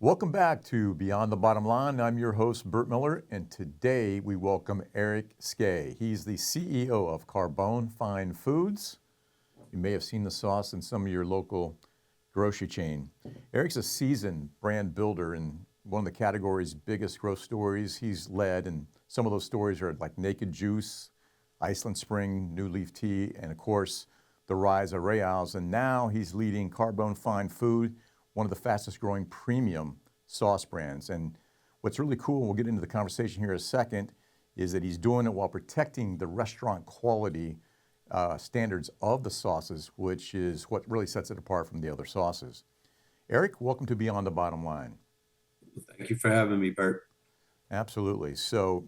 Welcome back to Beyond the Bottom Line. I'm your host, Bert Miller, and today we welcome Eric Skae. He's the CEO of Carbone Fine Foods. You may have seen the sauce in some of your local grocery chain. Eric's a seasoned brand builder in one of the category's biggest growth stories he's led, and some of those stories are like Naked Juice, Iceland Spring, New Leaf Tea, and of course, the rise of Reals. And now he's leading Carbone Fine Food, one of the fastest growing premium sauce brands. And what's really cool, and we'll get into the conversation here in a second, is that he's doing it while protecting the restaurant quality standards of the sauces, which is what really sets it apart from the other sauces. Eric, welcome to Beyond the Bottom Line. Thank you for having me, Bert. Absolutely. So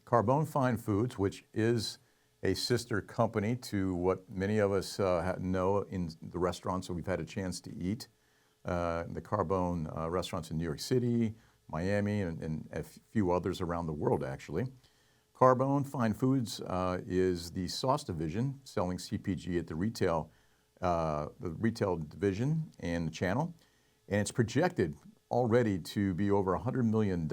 Carbone Fine Foods, which is a sister company to what many of us know in the restaurants that we've had a chance to eat. The Carbone restaurants in New York City, Miami, and a few others around the world, actually. Carbone Fine Foods is the sauce division selling CPG at the retail division and the channel. And it's projected already to be over $100 million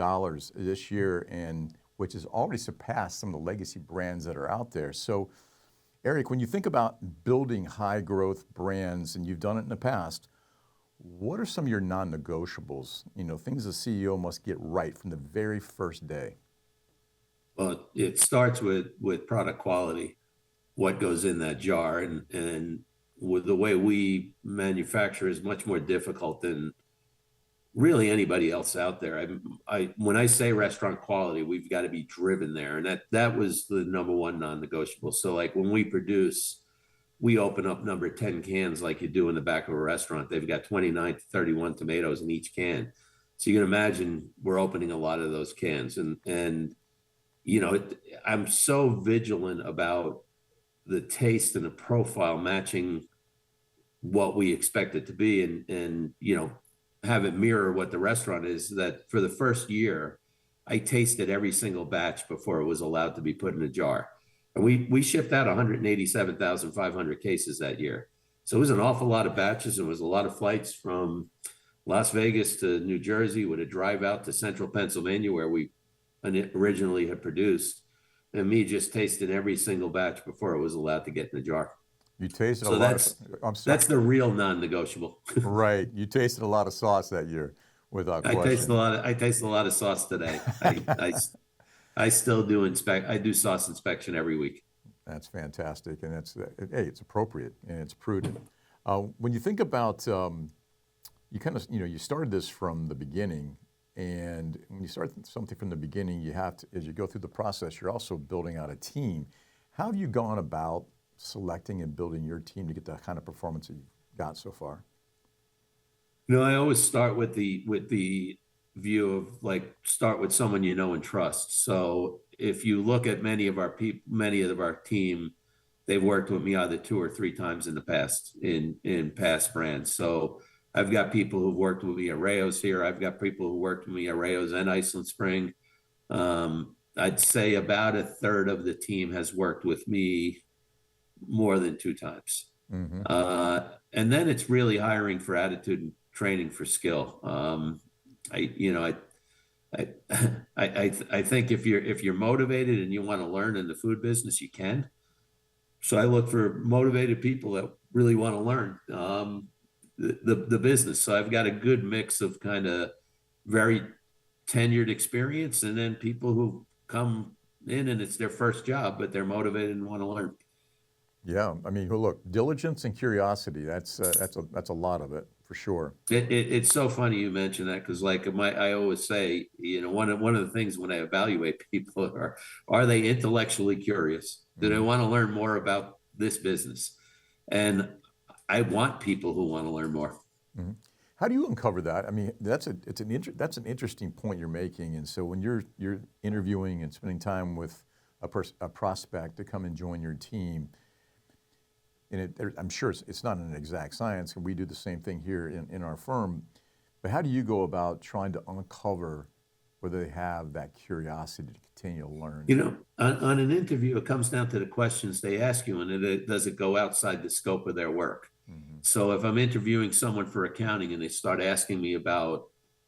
this year, and which has already surpassed some of the legacy brands that are out there. So, Eric, when you think about building high growth brands, and you've done it in the past, what are some of your non-negotiables? You know, things a CEO must get right from the very first day. Well, it starts with product quality, what goes in that jar, and with the way we manufacture is much more difficult than really anybody else out there. When I say restaurant quality, we've got to be driven there, and that was the number one non-negotiable. So, like when we produce, we open up number 10 cans like you do in the back of a restaurant. They've got 29 to 31 tomatoes in each can. So you can imagine we're opening a lot of those cans. And you know, I'm so vigilant about the taste and the profile matching what we expect it to be, and you know, have it mirror what the restaurant is. That for the first year, I tasted every single batch before it was allowed to be put in a jar. And we shipped out 187,500 cases that year. So it was an awful lot of batches. It was a lot of flights from Las Vegas to New Jersey with a drive out to central Pennsylvania where we originally had produced. And me just tasting every single batch before it was allowed to get in the jar. You tasted So a lot that's of, I'm sorry. that's the real non-negotiable. Right. You tasted a lot of sauce that year, without question. I taste a lot of sauce today. I still do I do sauce inspection every week. That's fantastic, and hey, it's appropriate and it's prudent. When you think about, you kind of, you know, you started this from the beginning, and when you start something from the beginning, you have to, as you go through the process, you're also building out a team. How have you gone about selecting and building your team to get the kind of performance that you've got so far? You know, I always start with the view of like start with someone you know and trust. So if you look at many of our team, they've worked with me either 2 or 3 times in the past in past brands. So I've got people who've worked with me at Rao's here. I've got people who worked with me at Rao's and Iceland Spring. I'd say about a third of the team has worked with me more than 2 times. Mm-hmm. And then it's really hiring for attitude and training for skill. I think if you're motivated and you want to learn in the food business, you can. So I look for motivated people that really want to learn the business. So I've got a good mix of kind of very tenured experience, and then people who come in and it's their first job, but they're motivated and want to learn. Yeah, I mean, look, diligence and curiosity, that's a lot of it, for sure. It's so funny you mentioned that, because like I always say, you know, one of the things when I evaluate people are they intellectually curious? Do they want to learn more about this business? And I want people who want to learn more. Mm-hmm. How do you uncover that? I mean, that's an interesting point you're making. And so when you're interviewing and spending time with a prospect to come and join your team, and I'm sure it's not an exact science, and we do the same thing here in our firm, but how do you go about trying to uncover whether they have that curiosity to continue to learn? You know, on an interview, it comes down to the questions they ask you, and does it go outside the scope of their work? Mm-hmm. So if I'm interviewing someone for accounting and they start asking me about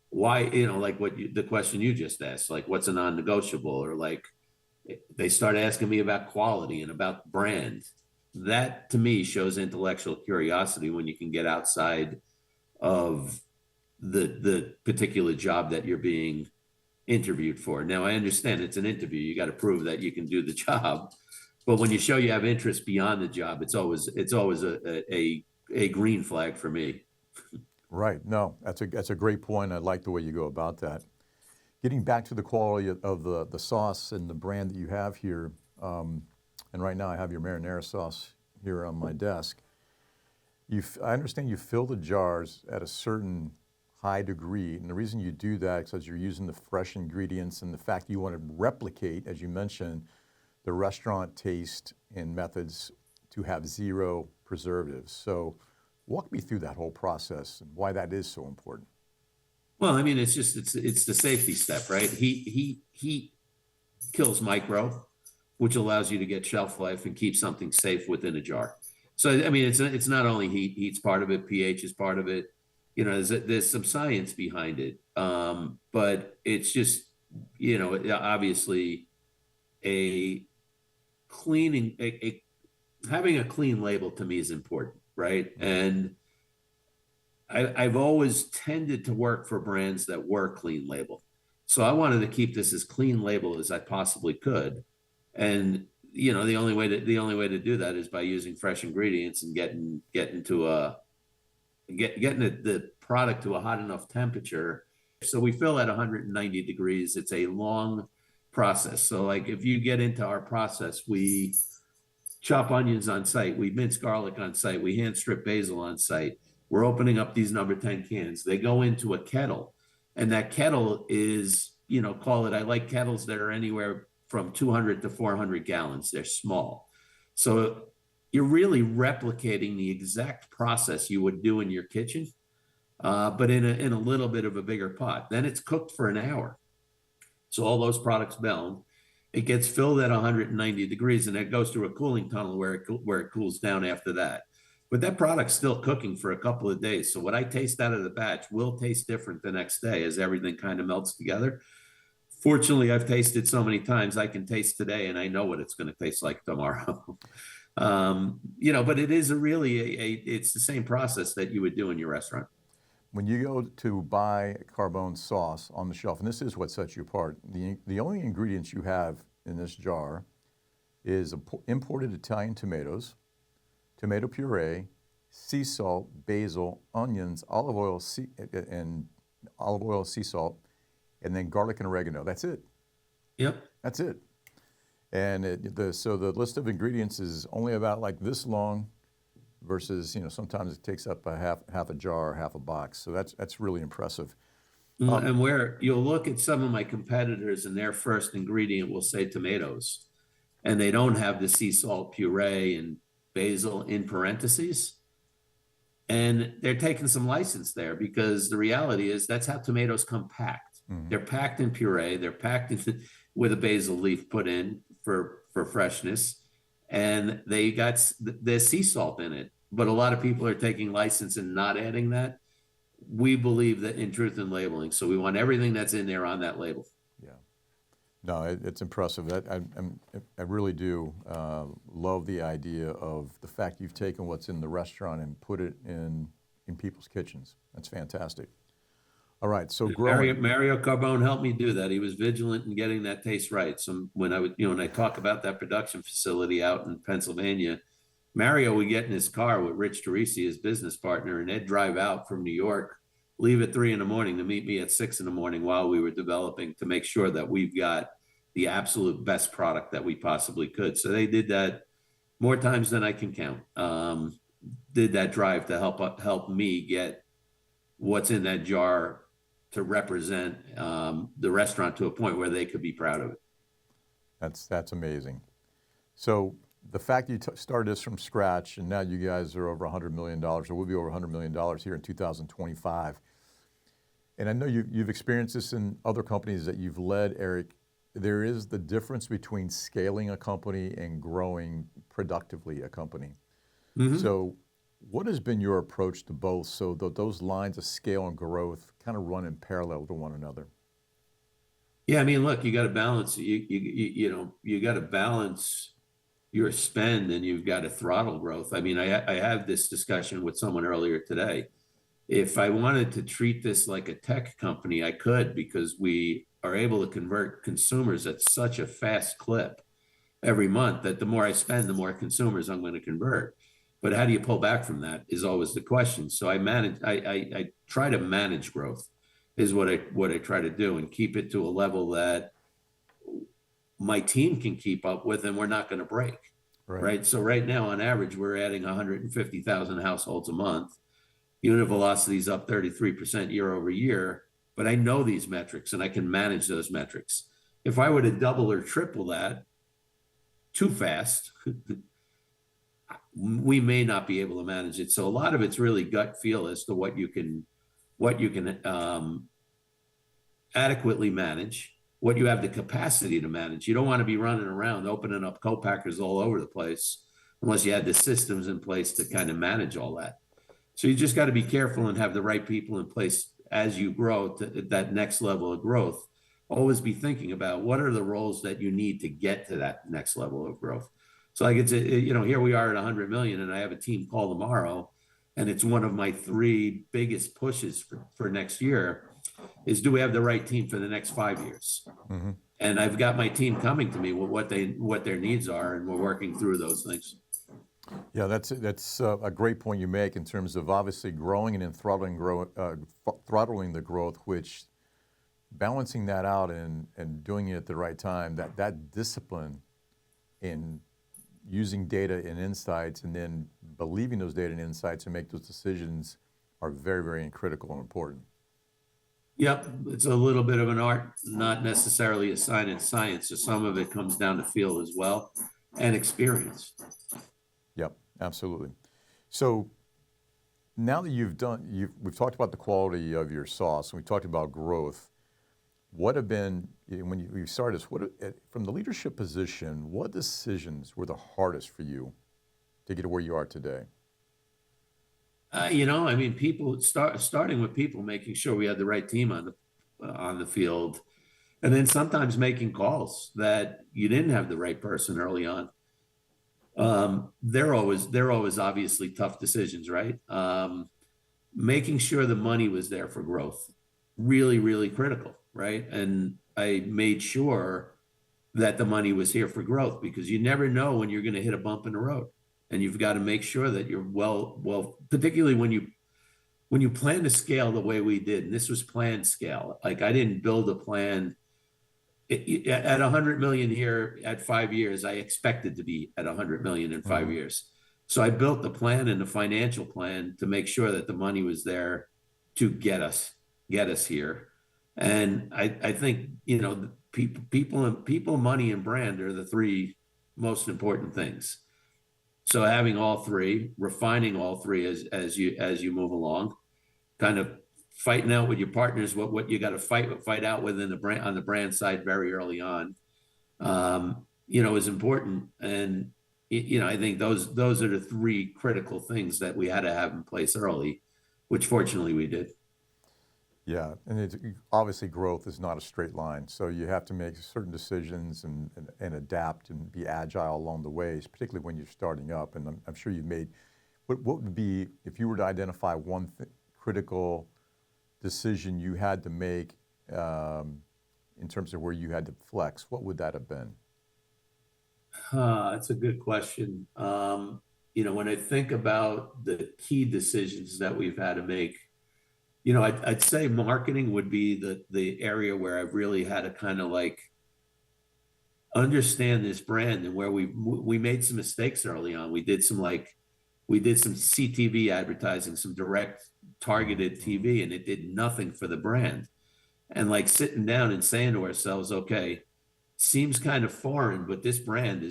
why, like the question you just asked, like what's a non-negotiable, or like they start asking me about quality and about brand. That to me shows intellectual curiosity when you can get outside of the particular job that you're being interviewed for. Now, I understand it's an interview. You got to prove that you can do the job. But when you show you have interest beyond the job, it's always a green flag for me. Right. No, that's a great point. I like the way you go about that. Getting back to the quality of the sauce and the brand that you have here, and right now I have your marinara sauce here on my desk. I understand you fill the jars at a certain high degree, and the reason you do that is because you're using the fresh ingredients and the fact you want to replicate, as you mentioned, the restaurant taste and methods to have zero preservatives. So walk me through that whole process and why that is so important. Well, I mean, it's the safety step, right? Heat kills micro, which allows you to get shelf life and keep something safe within a jar. So, I mean, it's not only heat. Heat's part of it. pH is part of it. There's some science behind it. But it's just, obviously a cleaning, having a clean label to me is important, right? And I've always tended to work for brands that were clean label. So I wanted to keep this as clean label as I possibly could. And the only way to do that is by using fresh ingredients and getting the product to a hot enough temperature. So we fill at 190 degrees. It's a long process. So like if you get into our process, we chop onions on site, we mince garlic on site, we hand strip basil on site. We're opening up these number 10 cans. They go into a kettle, and that kettle is, I like kettles that are anywhere from 200 to 400 gallons. They're small. So you're really replicating the exact process you would do in your kitchen, but in a little bit of a bigger pot. Then it's cooked for an hour. So all those products meld. It gets filled at 190 degrees, and it goes through a cooling tunnel where it cools down after that. But that product's still cooking for a couple of days. So what I taste out of the batch will taste different the next day as everything kind of melts together. Fortunately, I've tasted so many times, I can taste today and I know what it's going to taste like tomorrow. But it is it's the same process that you would do in your restaurant. When you go to buy Carbone sauce on the shelf, and this is what sets you apart, the only ingredients you have in this jar is imported Italian tomatoes, tomato puree, sea salt, basil, onions, olive oil, sea salt, and then garlic and oregano. That's it. Yep. That's it. And so the list of ingredients is only about like this long versus, sometimes it takes up a half a jar or half a box. So that's really impressive. And where you'll look at some of my competitors and their first ingredient will say tomatoes, and they don't have the sea salt, puree, and basil in parentheses. And they're taking some license there because the reality is that's how tomatoes come packed. Mm-hmm. They're packed in puree. They're packed with a basil leaf put in for freshness. And they got the sea salt in it. But a lot of people are taking license and not adding that. We believe that in truth in labeling. So we want everything that's in there on that label. Yeah. No, it's impressive. I really do love the idea of the fact you've taken what's in the restaurant and put it in people's kitchens. That's fantastic. All right, so Mario Carbone helped me do that. He was vigilant in getting that taste right. So when I talk about that production facility out in Pennsylvania, Mario would get in his car with Rich Teresi, his business partner, and they'd drive out from New York, leave at 3 a.m. to meet me at 6 a.m. while we were developing to make sure that we've got the absolute best product that we possibly could. So they did that more times than I can count. Did that drive to help me get what's in that jar to represent the restaurant to a point where they could be proud of it. That's amazing. So the fact you started this from scratch and now you guys are over $100 million, or will be over $100 million here in 2025. And I know you've experienced this in other companies that you've led, Eric. There is the difference between scaling a company and growing productively a company. Mm-hmm. So What has been your approach to both so that those lines of scale and growth kind of run in parallel to one another? Yeah, I mean, look, you got to balance. You got to balance your spend, and you've got to throttle growth. I mean, I have this discussion with someone earlier today. If I wanted to treat this like a tech company, I could, because we are able to convert consumers at such a fast clip every month that the more I spend, the more consumers I'm going to convert. But how do you pull back from that is always the question. So I try to manage growth is what I try to do, and keep it to a level that my team can keep up with and we're not going to break. Right. So right now, on average, we're adding 150,000 households a month. Unit velocity is up 33% year over year, but I know these metrics and I can manage those metrics. If I were to double or triple that too fast, we may not be able to manage it. So a lot of it's really gut feel as to what you can adequately manage, what you have the capacity to manage. You don't want to be running around opening up co-packers all over the place unless you had the systems in place to kind of manage all that. So you just got to be careful and have the right people in place as you grow to that next level of growth. Always be thinking about what are the roles that you need to get to that next level of growth. So like here we are at 100 million, and I have a team call tomorrow, and it's one of my 3 biggest pushes for next year is, do we have the right team for the next 5 years? Mm-hmm. And I've got my team coming to me with what their needs are, and we're working through those things. Yeah, that's a great point you make in terms of obviously growing and then throttling the growth, which balancing that out and doing it at the right time, that discipline in using data and insights and then believing those data and insights and make those decisions are very, very critical and important. Yep, it's a little bit of an art, not necessarily a science. So some of it comes down to feel as well, and experience. Yep, absolutely. So now that we've talked about the quality of your sauce, and we talked about growth. What have been, when you started this, from the leadership position, what decisions were the hardest for you to get to where you are today? I mean, starting with people, making sure we had the right team on the field, and then sometimes making calls that you didn't have the right person early on. They're always obviously tough decisions, right? Making sure the money was there for growth, really, really critical, right? And I made sure that the money was here for growth, because you never know when you're going to hit a bump in the road. And you've got to make sure that you're well, particularly when you plan to scale the way we did. And this was planned scale. Like, I didn't build a plan at 100 million here at 5 years. I expected to be at 100 million in 5 years. So I built the plan and the financial plan to make sure that the money was there to get us here. And I think, people, money, and brand are the 3 most important things. So having all 3, refining all 3 as you move along, kind of fighting out with your partners what you got to fight out within the brand, on the brand side, very early on, is important. And I think those are the 3 critical things that we had to have in place early, which fortunately we did. Yeah, and obviously growth is not a straight line, so you have to make certain decisions and adapt and be agile along the way, particularly when you're starting up. And I'm sure you've made, what would be, if you were to identify one critical decision you had to make in terms of where you had to flex, what would that have been? That's a good question. When I think about the key decisions that we've had to make, I'd say marketing would be the area where I've really had to kind of like understand this brand, and where we made some mistakes early on. We did some CTV advertising, some direct targeted TV, and it did nothing for the brand. And like sitting down and saying to ourselves, okay, seems kind of foreign, but this brand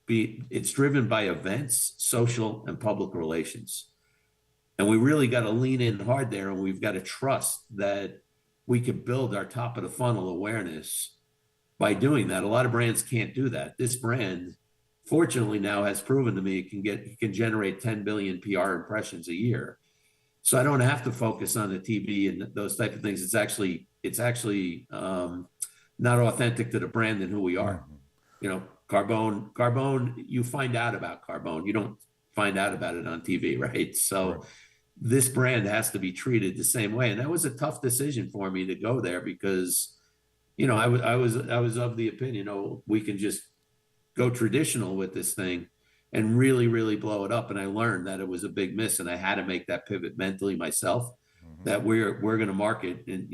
it's driven by events, social, and public relations. And we really got to lean in hard there, and we've got to trust that we could build our top of the funnel awareness by doing that. A lot of brands can't do that. This brand, fortunately now has proven to me it can generate 10 billion PR impressions a year. So I don't have to focus on the TV and those type of things. It's actually not authentic to the brand and who we are. Mhm. You know, Carbone, you find out about Carbone. You don't find out about it on TV, right? Right. So this brand has to be treated the same way. And that was a tough decision for me to go there because, you know, I was of the opinion, oh, we can just go traditional with this thing and really, really blow it up. And I learned that it was a big miss, and I had to make that pivot mentally myself. Mhm. That we're going to market, and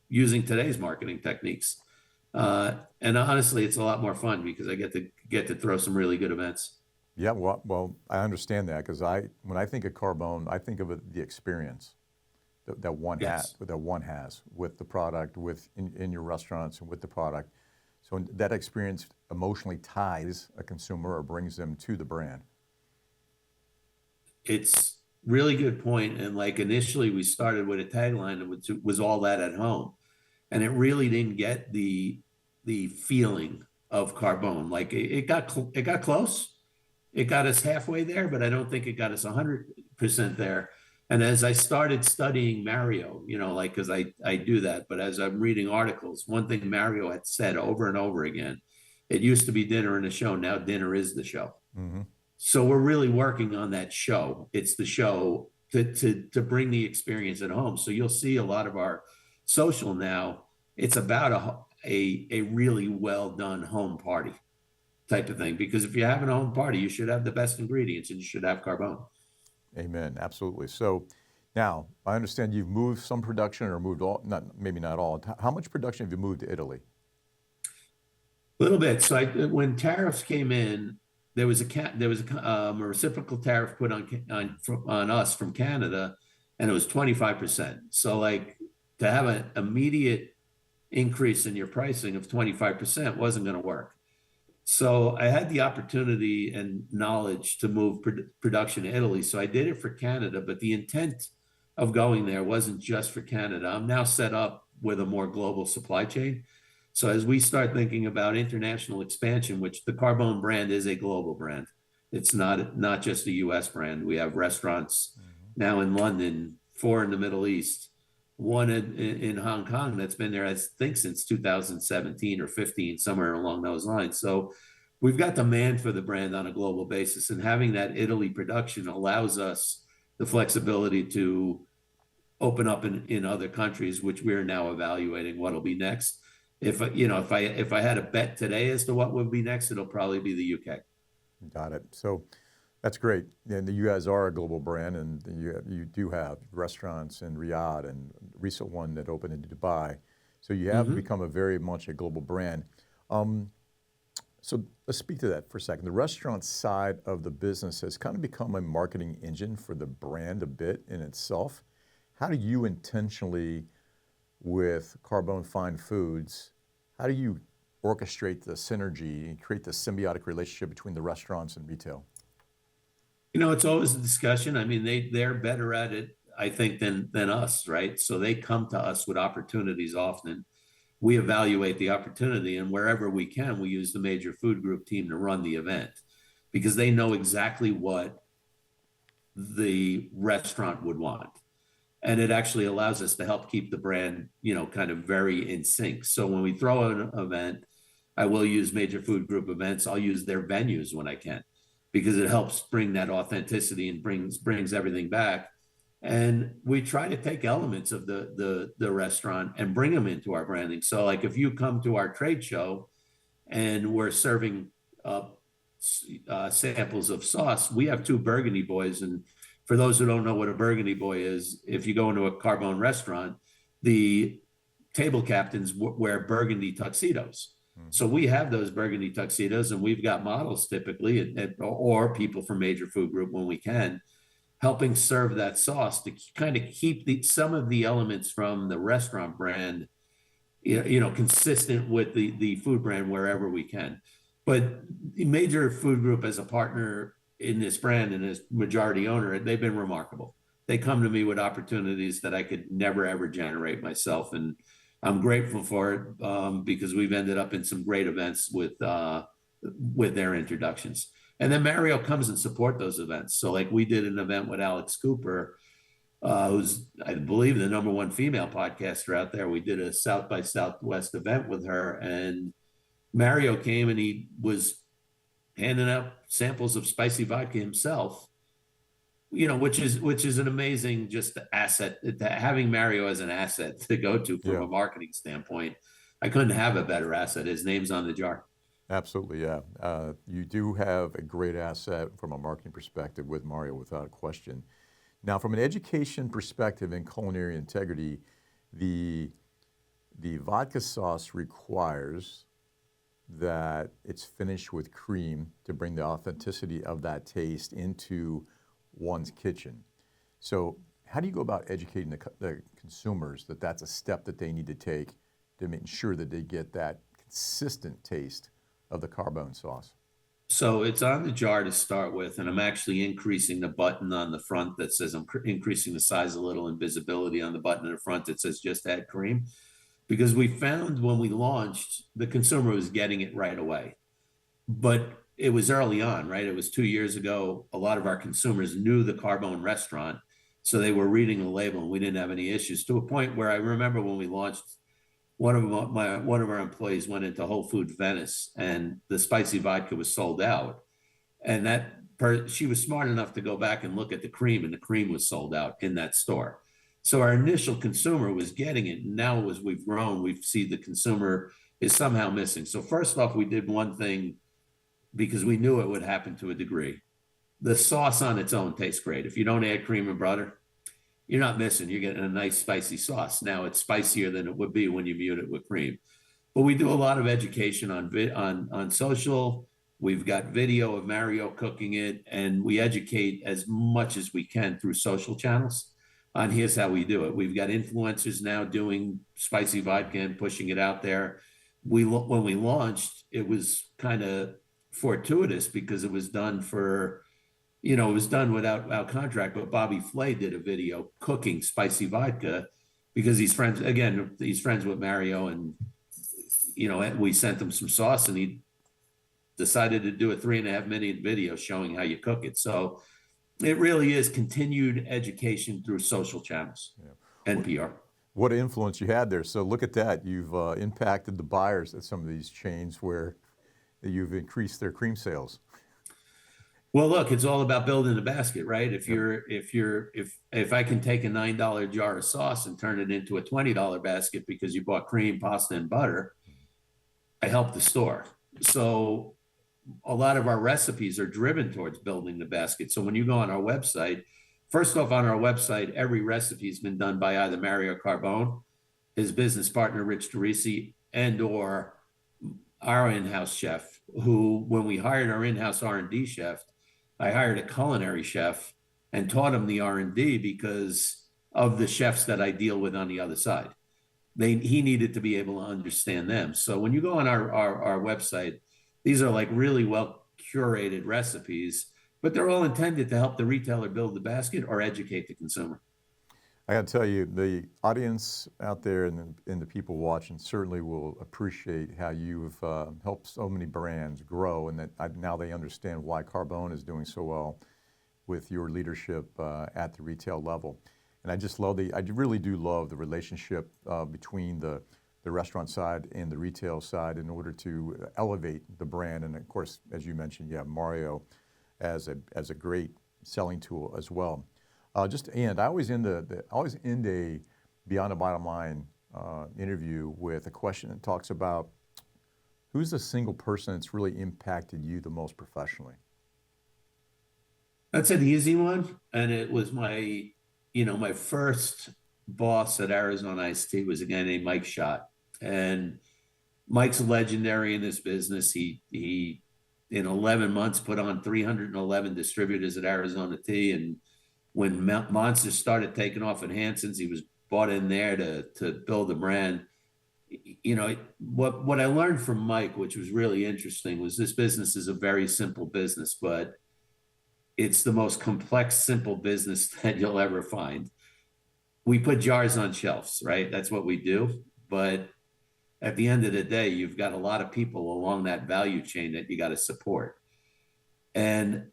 using today's marketing techniques. And honestly, it's a lot more fun because I get to throw some really good events. Yeah, well, I understand that because when I think of Carbone, I think of the experience that Yes. one has with the product, in your restaurants and with the product. So that experience emotionally ties a consumer or brings them to the brand. It's really good point. And like initially we started with a tagline that was all that at home. And it really didn't get the feeling of Carbone. Like it got close. It got us halfway there, but I don't think it got us 100% there. And as I started studying Mario, like, because I do that, but as I'm reading articles, one thing Mario had said over and over again, it used to be dinner and a show. Now dinner is the show. Hmm. So we're really working on that show. It's the show to bring the experience at home. So you'll see a lot of our social now. It's about a really well done home party type of thing. Because if you're having a home party, you should have the best ingredients and you should have Carbone. Amen. Absolutely. So now I understand you've moved some production or moved all, maybe not all. How much production have you moved to Italy? A little bit. So when tariffs came in, there was a reciprocal tariff put on us from Canada, and it was 25%. So like to have an immediate increase in your pricing of 25% wasn't going to work. So I had the opportunity and knowledge to move production to Italy. So I did it for Canada, but the intent of going there wasn't just for Canada. I'm now set up with a more global supply chain. So as we start thinking about international expansion, which the Carbone brand is a global brand, it's not just a US brand. We have restaurants now in London, 4 in the Middle East, one in Hong Kong that's been there, I think, since 2017 or 15, somewhere along those lines. So we've got demand for the brand on a global basis, and having that Italy production allows us the flexibility to open up in other countries, which we're now evaluating what'll be next. If I had a bet today as to what would be next, it'll probably be the UK. Got it. So that's great. And you guys are a global brand, and you do have restaurants in Riyadh and a recent one that opened in Dubai. So you have become very much a global brand. So let's speak to that for a second. The restaurant side of the business has kind of become a marketing engine for the brand a bit in itself. How do you intentionally, with Carbone Fine Foods, how do you orchestrate the synergy and create the symbiotic relationship between the restaurants and retail? It's always a discussion. I mean, they're better at it, I think, than us, right? So they come to us with opportunities often. We evaluate the opportunity, and wherever we can, we use the major food group team to run the event because they know exactly what the restaurant would want. And it actually allows us to help keep the brand, kind of very in sync. So when we throw an event, I will use major food group events. I'll use their venues when I can, because it helps bring that authenticity and brings everything back. And we try to take elements of the restaurant and bring them into our branding. So like if you come to our trade show and we're serving samples of sauce, we have 2 Burgundy boys. And for those who don't know what a Burgundy boy is, if you go into a Carbone restaurant, the table captains wear Burgundy tuxedos. So we have those Burgundy tuxedos, and we've got models typically, or people from major food group when we can, helping serve that sauce to kind of keep some of the elements from the restaurant brand, consistent with the food brand wherever we can. But the major food group as a partner in this brand and as majority owner, they've been remarkable. They come to me with opportunities that I could never, ever generate myself. And I'm grateful for it because we've ended up in some great events with with their introductions. And then Mario comes and support those events. So like we did an event with Alex Cooper, who's, I believe, the #1 female podcaster out there. We did a South by Southwest event with her, and Mario came and he was handing out samples of spicy vodka himself, which is an amazing just asset. Having Mario as an asset to go to from a marketing standpoint, I couldn't have a better asset. His name's on the jar. Absolutely, yeah. You do have a great asset from a marketing perspective with Mario, without a question. Now, from an education perspective and culinary integrity, the vodka sauce requires that it's finished with cream to bring the authenticity of that taste into one's kitchen. So how do you go about educating the consumers that that's a step that they need to take to make sure that they get that consistent taste of the Carbone sauce? So it's on the jar to start with, and I'm actually increasing the button on the front that says I'm increasing the size a little and visibility on the button in the front that says just add cream, because we found when we launched, the consumer was getting it right away. But it was early on, right? It was 2 years ago. A lot of our consumers knew the Carbone restaurant, so they were reading the label, and we didn't have any issues, to a point where I remember when we launched, one of our employees went into Whole Foods Venice, and the spicy vodka was sold out. And she was smart enough to go back and look at the cream, and the cream was sold out in that store. So our initial consumer was getting it. And now as we've grown, we see the consumer is somehow missing. So first off, we did one thing because we knew it would happen to a degree. The sauce on its own tastes great. If you don't add cream and butter, you're not missing. You're getting a nice spicy sauce. Now it's spicier than it would be when you mute it with cream. But we do a lot of education on social. We've got video of Mario cooking it, and we educate as much as we can through social channels on here's how we do it. We've got influencers now doing spicy vodka and pushing it out there. When we launched, it was kind of fortuitous because it was done it was done without contract, but Bobby Flay did a video cooking spicy vodka because he's friends with Mario, and, we sent him some sauce, and he decided to do a 3.5-minute video showing how you cook it. So it really is continued education through social channels and PR. What influence you had there. So look at that. You've impacted the buyers at some of these chains where you've increased their cream sales. Well, look, it's all about building the basket, right? If I can take a $9 jar of sauce and turn it into a $20 basket because you bought cream, pasta, and butter, I help the store. So a lot of our recipes are driven towards building the basket. So when you go on our website, first off, on our website, every recipe has been done by either Mario Carbone, his business partner, Rich Teresi, and or our in-house chef, who, when we hired our in-house R&D chef, I hired a culinary chef and taught him the R&D because of the chefs that I deal with on the other side. He needed to be able to understand them. So when you go on our website, these are like really well curated recipes, but they're all intended to help the retailer build the basket or educate the consumer. I got to tell you, the audience out there and the people watching certainly will appreciate how you've helped so many brands grow, and that now they understand why Carbone is doing so well with your leadership at the retail level. And I just love I really do love the relationship between the restaurant side and the retail side in order to elevate the brand. And of course, as you mentioned, you have Mario as a great selling tool as well. I always end a Beyond the Bottom Line interview with a question that talks about who's the single person that's really impacted you the most professionally? That's an easy one. And it was my first boss at Arizona Iced Tea was a guy named Mike Schott. And Mike's legendary in this business. He in 11 months put on 311 distributors at Arizona Tea, and when Monsters started taking off at Hanson's, he was brought in there to build a brand. What I learned from Mike, which was really interesting, was this business is a very simple business, but it's the most complex, simple business that you'll ever find. We put jars on shelves, right? That's what we do. But at the end of the day, you've got a lot of people along that value chain that you got to support. And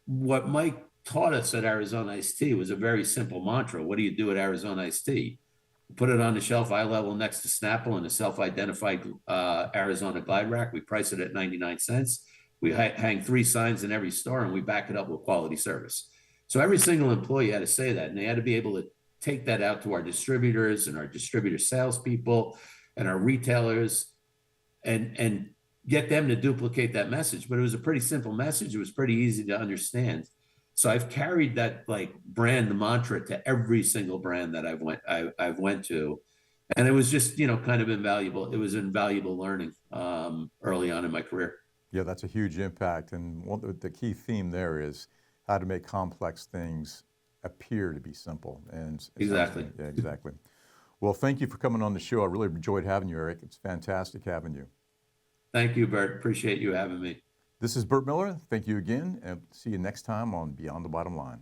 what Mike taught us at Arizona Iced Tea was a very simple mantra. What do you do at Arizona Iced Tea? Put it on the shelf eye level next to Snapple in a self-identified Arizona Glide Rack. We price it at 99 cents. We hang 3 signs in every store, and we back it up with quality service. So every single employee had to say that, and they had to be able to take that out to our distributors and our distributor salespeople and our retailers, and get them to duplicate that message. But it was a pretty simple message. It was pretty easy to understand. So I've carried that like brand, the mantra, to every single brand that I've went to, and it was just, you know, kind of invaluable. It was invaluable learning early on in my career. Yeah, that's a huge impact. And the key theme there is how to make complex things appear to be simple. And Exactly. Yeah, exactly. Well, thank you for coming on the show. I really enjoyed having you, Eric. It's fantastic having you. Thank you, Bert. Appreciate you having me. This is Bert Miller. Thank you again, and see you next time on Beyond the Bottom Line.